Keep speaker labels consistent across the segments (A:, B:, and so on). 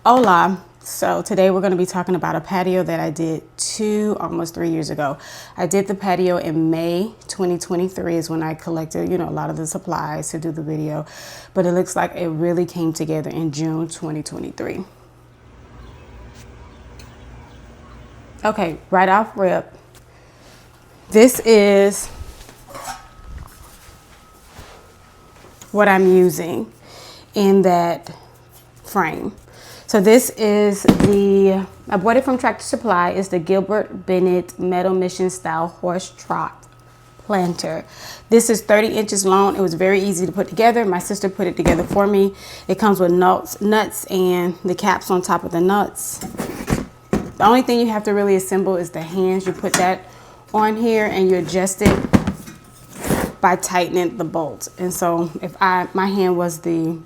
A: Hola. So today we're going to be talking about a patio that I did almost 3 years ago. I did the patio in May 2023 is when I collected, a lot of the supplies to do the video. But it looks like it really came together in June 2023. Okay, right off rip. This is what I'm using in that frame. So this is I bought it from Tractor Supply. It's the Gilbert Bennett Metal Mission Style Horse Trough planter. This is 30 inches long. It was very easy to put together. My sister put it together for me. It comes with nuts and the caps on top of the nuts. The only thing you have to really assemble is the hands. You put that on here and you adjust it by tightening the bolts. And so my hand was the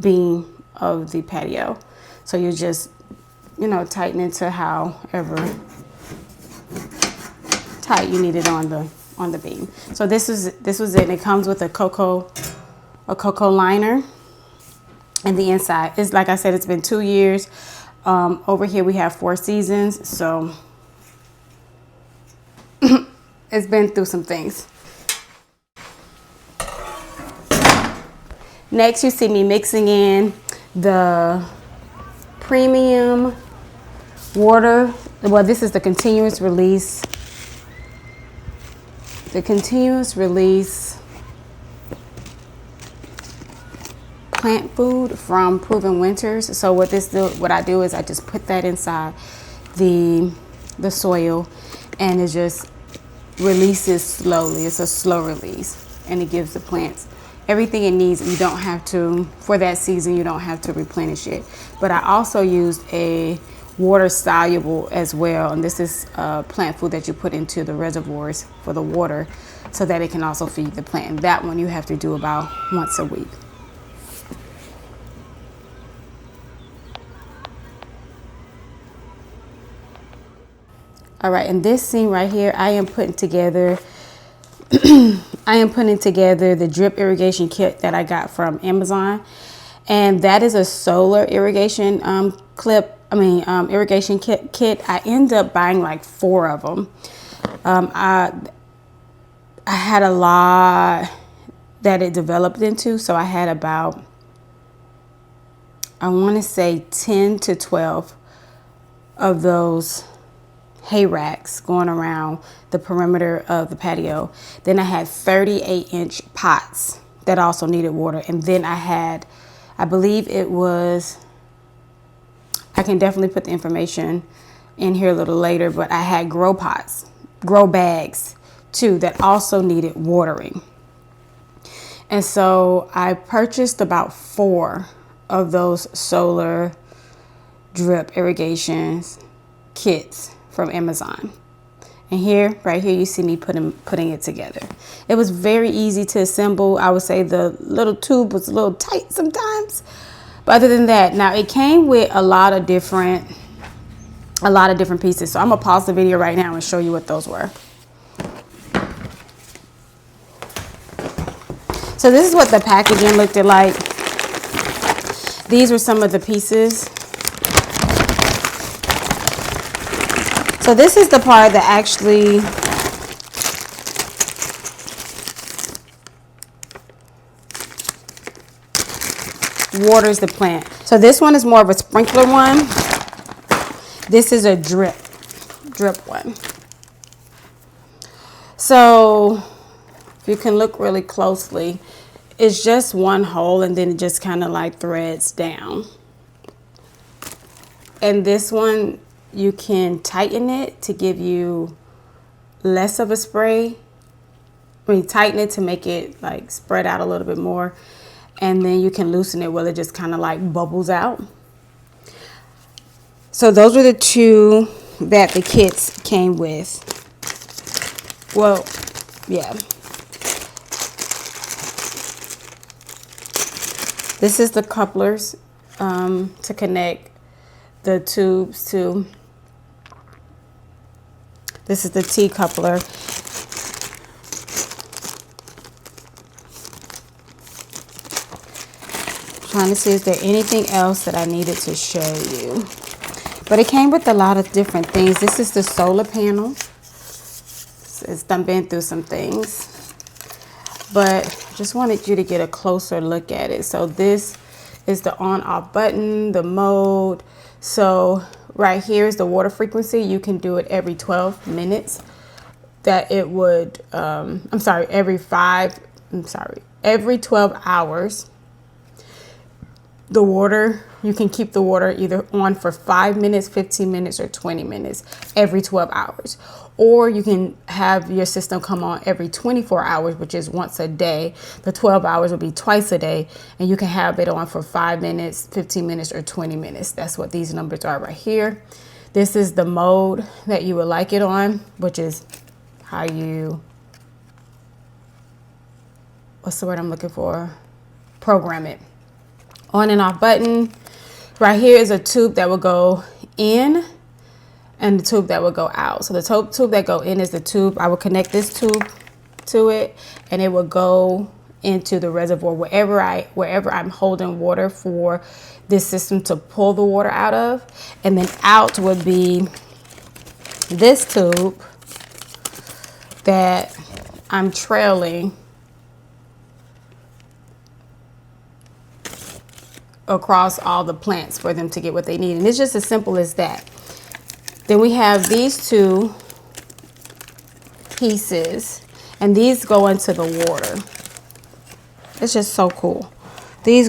A: beam of the patio. So you just, tighten it to however tight you need it on the beam. So this was it. It comes with a cocoa liner, and the inside is, like I said, it's been 2 years. Over here we have 4 seasons, so it's been through some things. Next, you see me mixing in the premium water. Well, this is the continuous release. The continuous release plant food from Proven Winters. So what I do is I just put that inside the soil, and it just releases slowly. It's a slow release, and it gives the plants everything it needs. You don't have to, for that season, you don't have to replenish it. But I also used a water soluble as well. And this is plant food that you put into the reservoirs for the water so that it can also feed the plant. And that one you have to do about once a week. All right, and this scene right here, I am putting together the drip irrigation kit that I got from Amazon, and that is a solar irrigation irrigation kit. I ended up buying like 4 of them. I had a lot that it developed into, so I had about, I want to say 10 to 12 of those hay racks going around the perimeter of the patio. Then I had 38-inch pots that also needed water. And then I had, I believe it was, I can definitely put the information in here a little later, but I had grow bags too, that also needed watering. And so I purchased about 4 of those solar drip irrigation kits from Amazon. And right here, you see me putting it together. It was very easy to assemble. I would say the little tube was a little tight sometimes, but other than that, now it came with a lot of different pieces. So I'm gonna pause the video right now and show you what those were. So this is what the packaging looked like. These were some of the pieces. So this is the part that actually waters the plant. So this one is more of a sprinkler one. This is a drip one. So if you can look really closely, it's just one hole, and then it just kind of like threads down. And this one, you can tighten it to give you less of a spray. Tighten it to make it like spread out a little bit more. And then you can loosen it where it just kind of like bubbles out. So those were the 2 that the kits came with. Well, yeah. This is the couplers to connect the tubes to. This is the T coupler. Trying to see if there anything else that I needed to show you. But it came with a lot of different things. This is the solar panel. It's done been through some things. But just wanted you to get a closer look at it. So this is the on off button, the mode. So right here is the water frequency. You can do it every 12 minutes. That it would, every 12 hours. The water, you can keep the water either on for 5 minutes, 15 minutes, or 20 minutes every 12 hours. Or you can have your system come on every 24 hours, which is once a day. The 12 hours will be twice a day, and you can have it on for 5 minutes, 15 minutes, or 20 minutes. That's what these numbers are right here. This is the mode that you would like it on, which is how you, what's the word I'm looking for? Program it. On and off button. Right here is a tube that will go in and the tube that will go out. So the tube that go in is the tube. I will connect this tube to it, and it will go into the reservoir wherever I'm holding water for this system to pull the water out of. And then out would be this tube that I'm trailing across all the plants for them to get what they need. And it's just as simple as that. Then we have these two pieces, and these go into the water. It's just so cool. This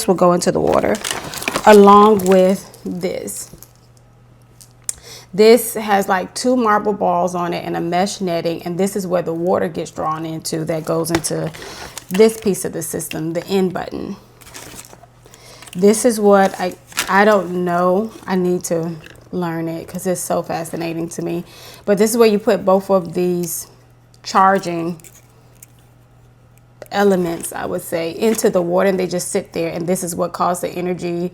A: will go into the water along with this. This has like 2 marble balls on it and a mesh netting, and this is where the water gets drawn into. That goes into this piece of the system, the end button. This is what I don't know. I need to learn it because it's so fascinating to me. But this is where you put both of these charging elements, I would say, into the water, and they just sit there. And this is what caused the energy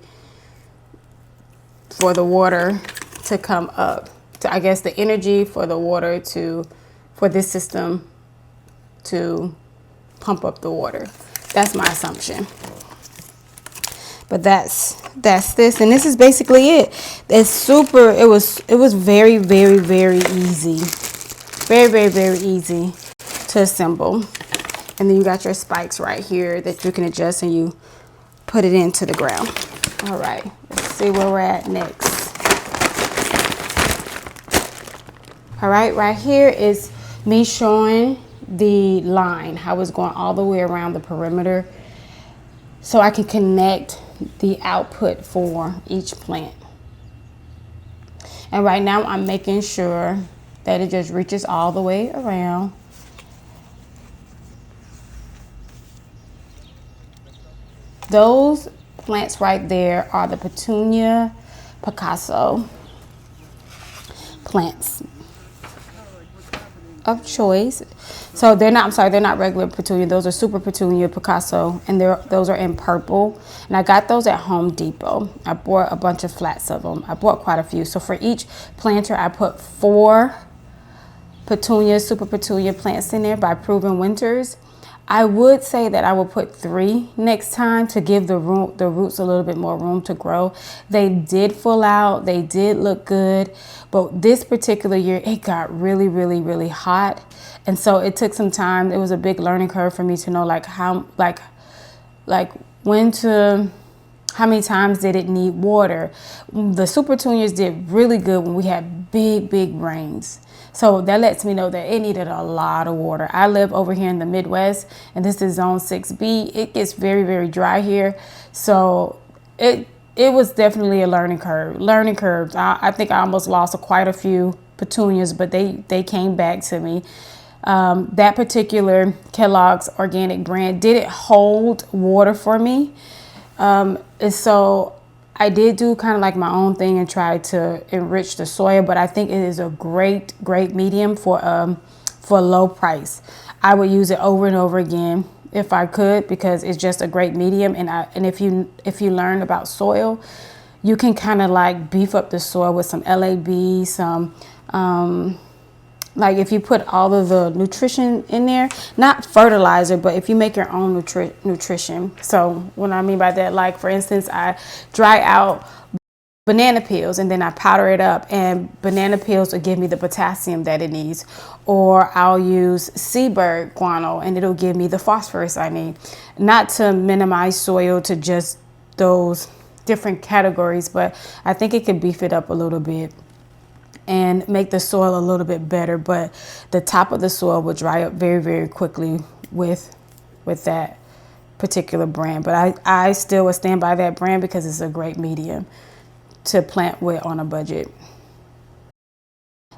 A: for the water to come up. I guess the energy for the water for this system to pump up the water. That's my assumption. But that's this, and this is basically it. It's super. It was very, very, very easy. Very, very, very easy to assemble. And then you got your spikes right here that you can adjust, and you put it into the ground. All right, let's see where we're at next. All right here is me showing the line, how it's going all the way around the perimeter, so I can connect the output for each plant. And right now I'm making sure that it just reaches all the way around. Those plants right there are the Petunia Picasso plants of choice. So they're not regular Petunia. Those are Super Petunia Picasso, and those are in purple. And I got those at Home Depot. I bought a bunch of flats of them. I bought quite a few. So for each planter, I put 4 Super Petunia plants in there by Proven Winters. I would say that I will put 3 next time to give the roots a little bit more room to grow. They did full out. They did look good. But this particular year, it got really, really, really hot. And so it took some time. It was a big learning curve for me to know how many times did it need water. The Super Petunias did really good when we had big, big rains. So that lets me know that it needed a lot of water. I live over here in the Midwest, and this is zone 6B. It gets very, very dry here. So it was definitely a learning curve. I think I almost lost quite a few petunias, but they came back to me. That particular Kellogg's organic brand didn't hold water for me. And so I did do kind of like my own thing and try to enrich the soil, but I think it is a great medium for low price. I would use it over and over again if I could, because it's just a great medium. And if you learn about soil, you can kind of like beef up the soil with some LAB, some like if you put all of the nutrition in there, not fertilizer, but if you make your own nutrition. So what I mean by that, like for instance, I dry out banana peels and then I powder it up, and banana peels will give me the potassium that it needs. Or I'll use seabird guano and it'll give me the phosphorus I need. Not to minimize soil to just those different categories, but I think it can beef it up a little bit and make the soil a little bit better. But the top of the soil will dry up very, very quickly with that particular brand. But I still would stand by that brand because it's a great medium to plant with on a budget.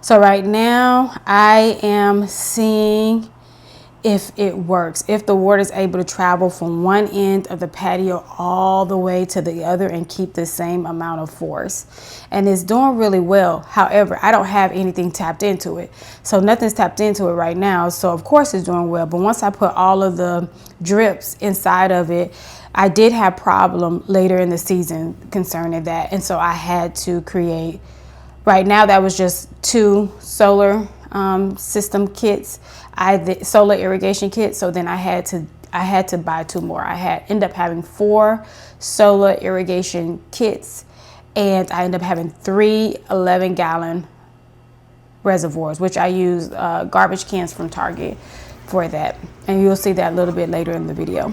A: So right now I am seeing if it works, if the water is able to travel from one end of the patio all the way to the other and keep the same amount of force. And it's doing really well. However, I don't have anything tapped into it. So nothing's tapped into it right now. So of course it's doing well. But once I put all of the drips inside of it, I did have problem later in the season concerning that. And so I had to create, right now that was just 2 solar system kits. The solar irrigation kit. So then I had to buy 2 more. I ended up having 4 solar irrigation kits, and I ended up having 3 11-gallon reservoirs, which I use garbage cans from Target for that. And you'll see that a little bit later in the video.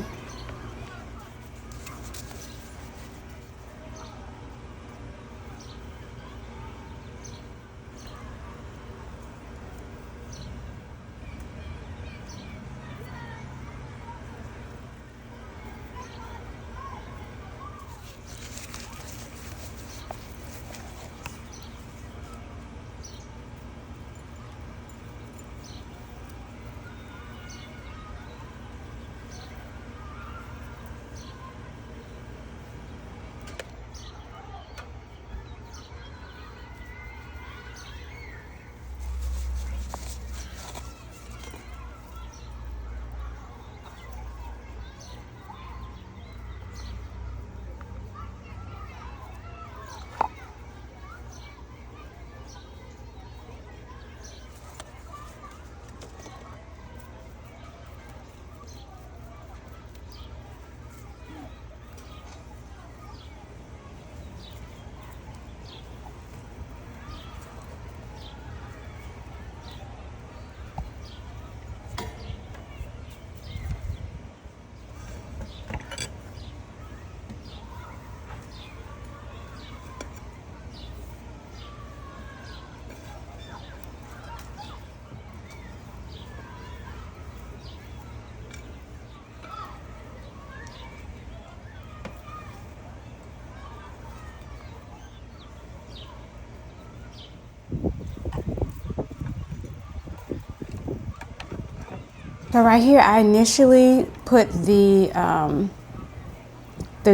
A: So right here, I initially put the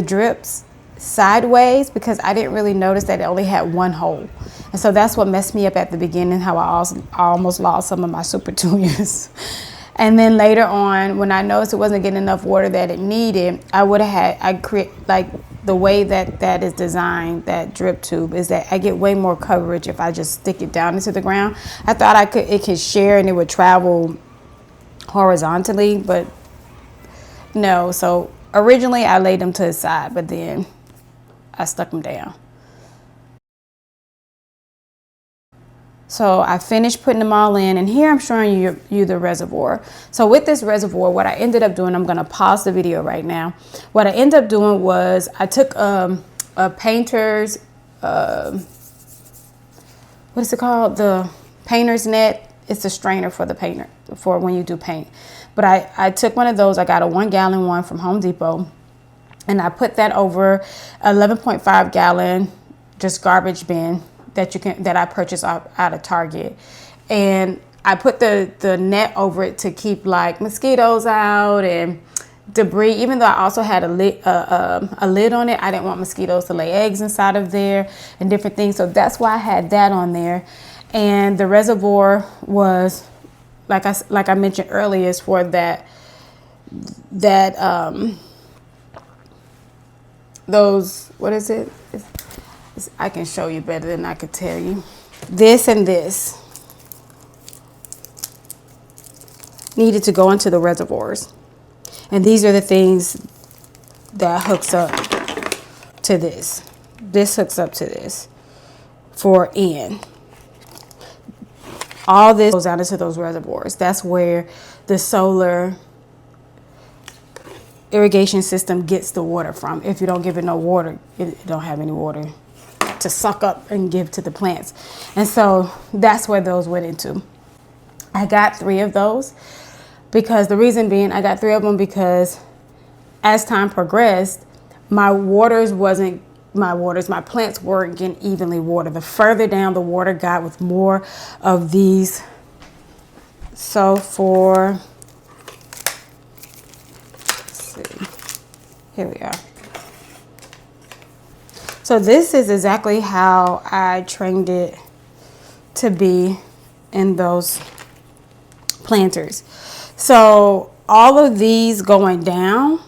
A: drips sideways because I didn't really notice that it only had 1 hole. And so that's what messed me up at the beginning, how I almost lost some of my super petunias. And then later on, when I noticed it wasn't getting enough water that it needed, I create, like the way that is designed, that drip tube, is that I get way more coverage if I just stick it down into the ground. I thought it could share and it would travel horizontally, but no. So originally I laid them to the side, but then I stuck them down. So I finished putting them all in, and here I'm showing you the reservoir. So with this reservoir, what I ended up doing, I'm going to pause the video right now. What I ended up doing was I took a painter's, what is it called? The painter's net. It's a strainer for the painter, for when you do paint. But I took one of those. I got a 1-gallon one from Home Depot, and I put that over 11.5-gallon just garbage bin that I purchased out of Target. And I put the net over it to keep like mosquitoes out and debris. Even though I also had a lid on it, I didn't want mosquitoes to lay eggs inside of there and different things. So that's why I had that on there. And the reservoir was, like I mentioned earlier, is for those, what is it? I can show you better than I could tell you. This and this. needed to go into the reservoirs. And these are the things that hooks up to this. This hooks up to this for in. All this goes out into those reservoirs. That's where the solar irrigation system gets the water from. If you don't give it no water, it don't have any water to suck up and give to the plants. And so that's where those went into. I got 3 of those because the reason being I got 3 of them because as time progressed, my plants weren't getting evenly watered. The further down the water got with more of these. So let's see, here we are. So this is exactly how I trained it to be in those planters. So all of these going down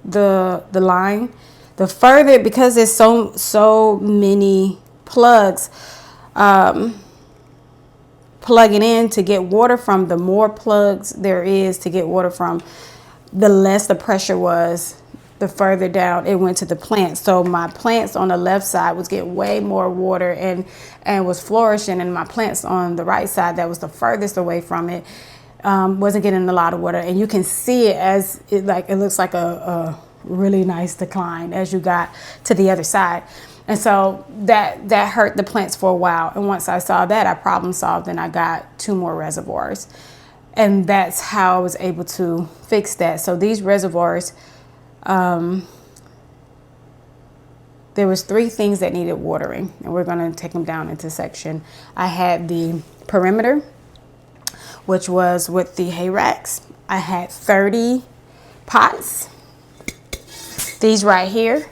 A: the line, the further, because there's so many plugs plugging in to get water from, the more plugs there is to get water from, the less the pressure was, the further down it went to the plants. So my plants on the left side was getting way more water and was flourishing, and my plants on the right side that was the furthest away from it wasn't getting a lot of water. And you can see it as it looks like a really nice decline as you got to the other side. And so that hurt the plants for a while. And once I saw that, I problem solved and I got 2 more reservoirs. And that's how I was able to fix that. So these reservoirs, there was 3 things that needed watering, and we're going to take them down into section. I had the perimeter, which was with the hay racks. I had 30 pots, these right here,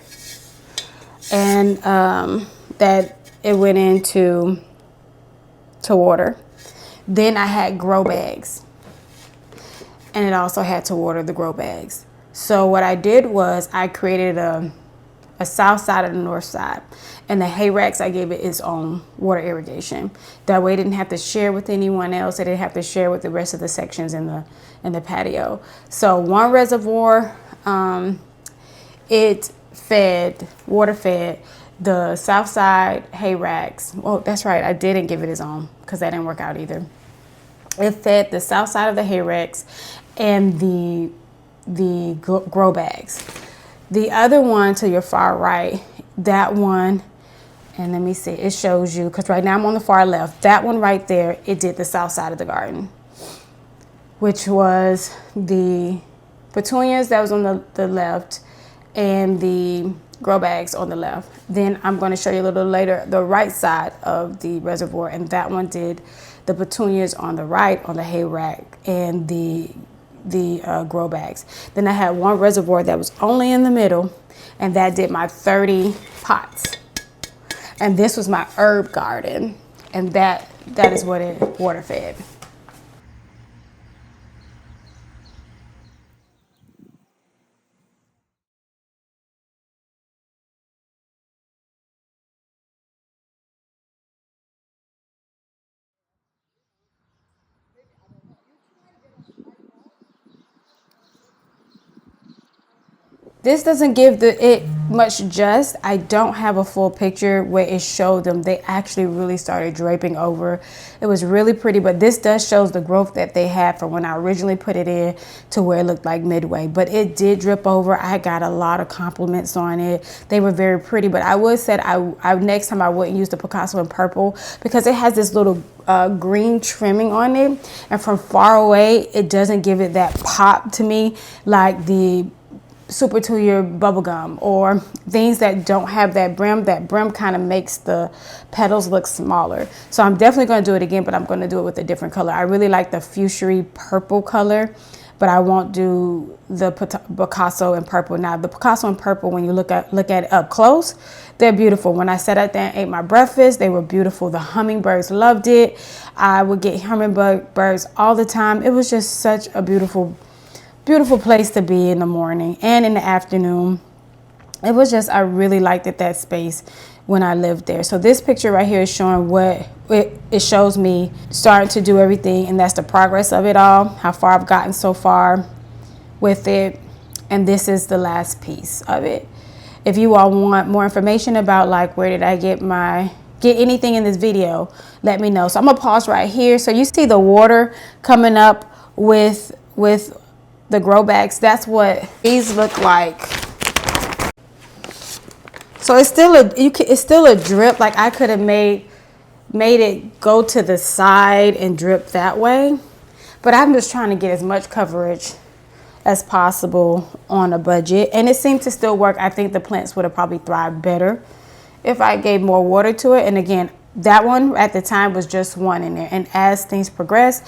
A: and that it went into water. Then I had grow bags, and it also had to water the grow bags. So what I did was I created a south side and a north side, and the hay racks, I gave it its own water irrigation. That way it didn't have to share with anyone else. It didn't have to share with the rest of the sections in the patio. So one reservoir, it water fed the south side hay racks. Oh, that's right, I didn't give it its own because that didn't work out either. It fed the south side of the hay racks and the grow bags. The other one to your far right, that one, and let me see, it shows you, because right now I'm on the far left, that one right there, it did the south side of the garden, which was the petunias that was on the left and the grow bags on the left. Then I'm going to show you a little later the right side of the reservoir, and that one did the petunias on the right on the hay rack and the grow bags. Then I had one reservoir that was only in the middle, and that did my 30 pots. And this was my herb garden, and that is what it water fed. This doesn't give it much just. I don't have a full picture where it showed them. They actually really started draping over. It was really pretty, but this does shows the growth that they had from when I originally put it in to where it looked like midway. But it did drip over. I got a lot of compliments on it. They were very pretty, but I would say I next time I wouldn't use the Picasso in purple because it has this little green trimming on it. And from far away, it doesn't give it that pop to me like the Super to your bubble gum or things that don't have that brim. That brim kind of makes the petals look smaller. So I'm definitely going to do it again, but I'm going to do it with a different color. I really like the fuchsia purple color, but I won't do the Picasso in purple. Now the Picasso in purple, when you look at it up close, they're beautiful. When I sat out there and ate my breakfast, they were beautiful. The hummingbirds loved it. I would get hummingbirds all the time. It was just such a beautiful place to be in the morning and in the afternoon. It was just, I really liked that space when I lived there. So this picture right here is showing what it shows me starting to do everything, and that's the progress of it all, how far I've gotten so far with it. And this is the last piece of it. If you all want more information about like where did I get anything in this video, let me know. So I'm gonna pause right here. So you see the water coming up with the grow bags. That's what these look like. So it's still a drip. Like I could have made it go to the side and drip that way, but I'm just trying to get as much coverage as possible on a budget, and it seemed to still work. I think the plants would have probably thrived better if I gave more water to it. And again, that one at the time was just one in there, and as things progressed,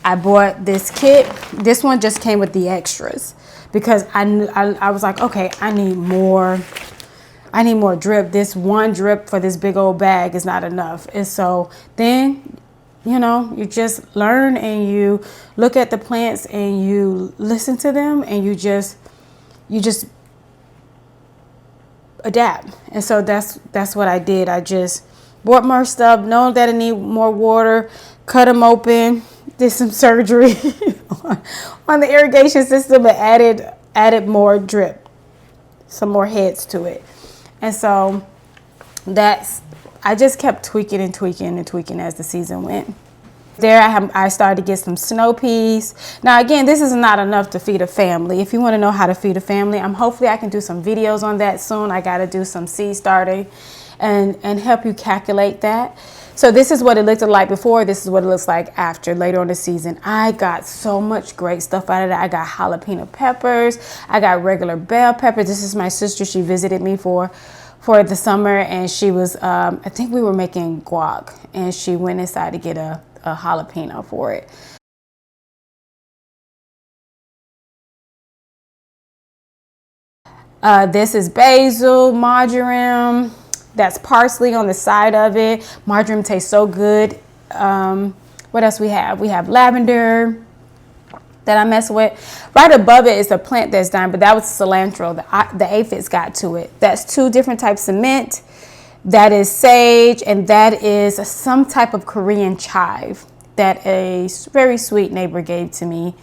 A: I bought this kit. This one just came with the extras because I was like, okay, I need more drip. This one drip for this big old bag is not enough. And so then, you know, you just learn and you look at the plants and you listen to them and you just adapt. And so that's what I did. I just bought more stuff, knowing that I need more water, cut them open, did some surgery on the irrigation system, and added more drip, some more heads to it. And so I just kept tweaking and tweaking and tweaking as the season went. There I started to get some snow peas. Now again, this is not enough to feed a family. If you want to know how to feed a family, hopefully I can do some videos on that soon. I got to do some seed starting and help you calculate that. So this is what it looked like before. This is what it looks like after, later on the season. I got so much great stuff out of that. I got jalapeno peppers. I got regular bell peppers. This is my sister. She visited me for the summer, and she was, I think we were making guac, and she went inside to get a jalapeno for it. This is basil, marjoram. That's parsley on the side of it. Marjoram tastes so good. What else we have? We have lavender that I mess with. Right above it is a plant that's dying, but that was cilantro. The aphids got to it. That's 2 different types of mint. That is sage, and that is some type of Korean chive that a very sweet neighbor gave to me,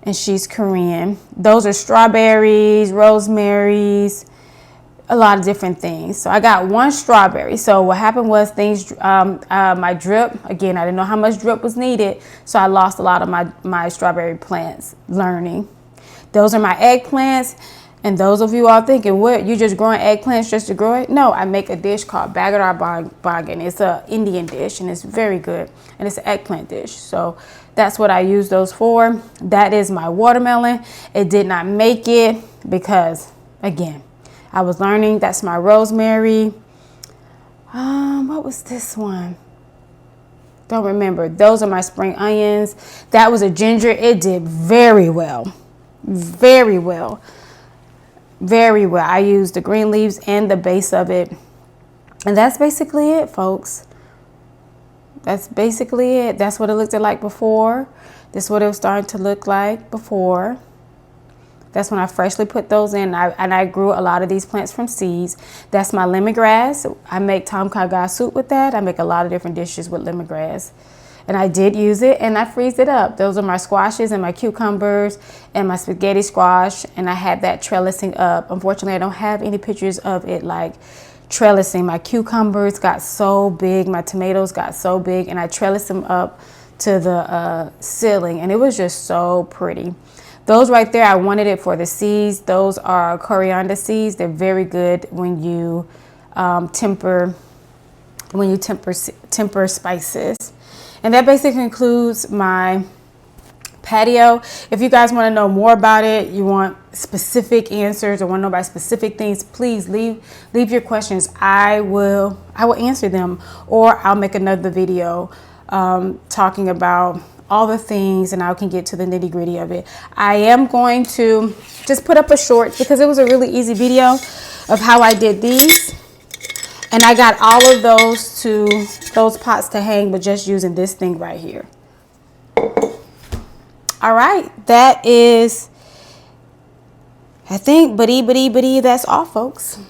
A: and she's Korean. Those are strawberries, rosemaries, a lot of different things. So I got 1 strawberry. So what happened was my drip, again, I didn't know how much drip was needed, so I lost a lot of my strawberry plants learning. Those are my eggplants. And those of you all thinking, what, you just growing eggplants just to grow it? No, I make a dish called Bagadar Bagan. It's an Indian dish, and it's very good. And it's an eggplant dish. So that's what I use those for. That is my watermelon. It did not make it because, again, I was learning. That's my rosemary. What was this one? Don't remember. Those are my spring onions. That was a ginger. It did very well. Very well. Very well. I used the green leaves and the base of it. And that's basically it, folks. That's basically it. That's what it looked like before. This is what it was starting to look like before. That's when I freshly put those in. And I grew a lot of these plants from seeds. That's my lemongrass. I make tom kha gai soup with that. I make a lot of different dishes with lemongrass. And I did use it, and I freeze it up. Those are my squashes and my cucumbers and my spaghetti squash, and I had that trellising up. Unfortunately, I don't have any pictures of it like trellising. My cucumbers got so big, my tomatoes got so big, and I trellised them up to the ceiling, and it was just so pretty. Those right there, I wanted it for the seeds. Those are coriander seeds. They're very good when you temper spices. And that basically concludes my patio. If you guys want to know more about it, you want specific answers or want to know about specific things, please leave your questions. I will answer them, or I'll make another video talking about all the things, and I can get to the nitty gritty of it. I am going to just put up a short because it was a really easy video of how I did these. And I got all of those pots to hang, but just using this thing right here. All right, that is, I think, that's all, folks.